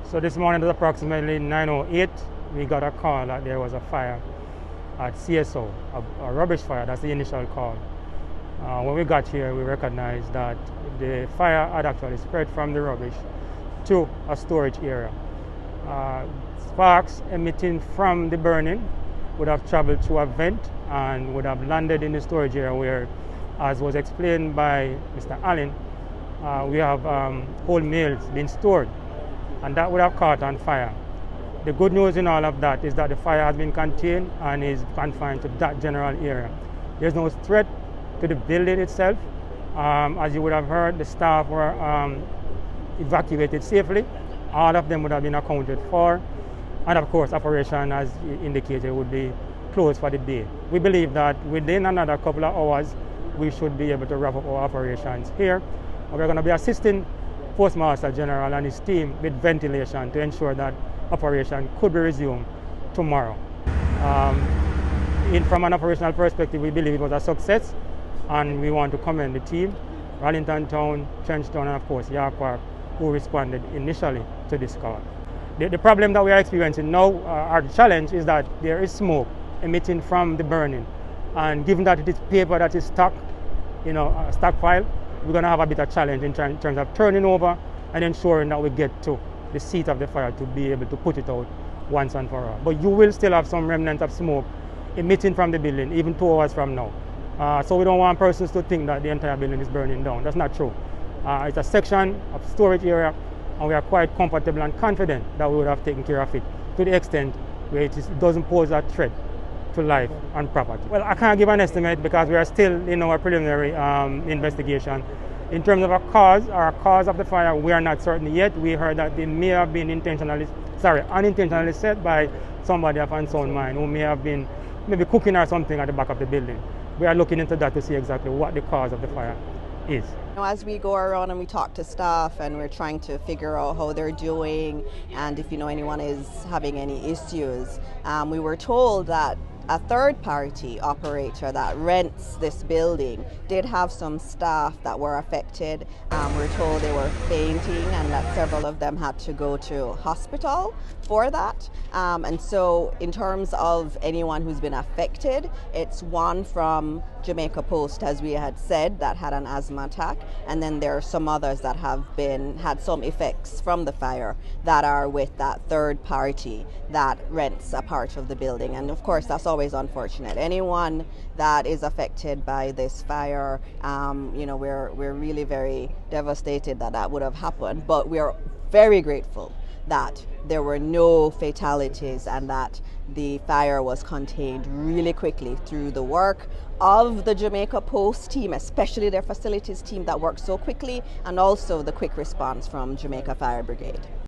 So this morning at approximately 9:08, we got a call that there was a fire at CSO, a rubbish fire. That's the initial call. When we got here, we recognized that the fire had actually spread from the rubbish to a storage area. Sparks emitting from the burning would have traveled through a vent and would have landed in the storage area where, as was explained by Mr. Allen, we have whole meals being stored, and that would have caught on fire. The good news in all of that is that the fire has been contained and is confined to that general area. There's no threat to the building itself. As you would have heard, the staff were evacuated safely. All of them would have been accounted for. And of course, operation, as indicated, would be closed for the day. We believe that within another couple of hours, we should be able to wrap up our operations here. We're going to be assisting Postmaster General and his team with ventilation to ensure that operation could be resumed tomorrow. From an operational perspective, we believe it was a success, and we want to commend the team, Rallington Town, Trenchtown, and of course York Park, who responded initially to this call. The problem that we are experiencing now, our challenge, is that there is smoke emitting from the burning, and given that it is paper that is stockpile, we're going to have a bit of challenge in terms of turning over and ensuring that we get to the seat of the fire to be able to put it out once and for all. But you will still have some remnants of smoke emitting from the building even 2 hours from now. So we don't want persons to think that the entire building is burning down. That's not true. It's a section of storage area, and we are quite comfortable and confident that we would have taken care of it to the extent where it doesn't pose a threat to life and property. Well, I can't give an estimate because we are still in our preliminary investigation. In terms of a cause of the fire, we are not certain yet. We heard that they may have been unintentionally set by somebody of unsound mind who may have been maybe cooking or something at the back of the building. We are looking into that to see exactly what the cause of the fire is. As we go around and we talk to staff and we're trying to figure out how they're doing and if anyone is having any issues, we were told that a third-party operator that rents this building did have some staff that were affected. We're told they were fainting and that several of them had to go to hospital for that. And so in terms of anyone who's been affected, it's one from Jamaica Post, as we had said, that had an asthma attack, and then there are some others that have had some effects from the fire that are with that third party that rents a part of the building. And of course, that's always unfortunate. Anyone that is affected by this fire, we're really very devastated that would have happened, but we're very grateful that there were no fatalities and that the fire was contained really quickly through the work of the Jamaica Post team, especially their facilities team that worked so quickly, and also the quick response from Jamaica Fire Brigade.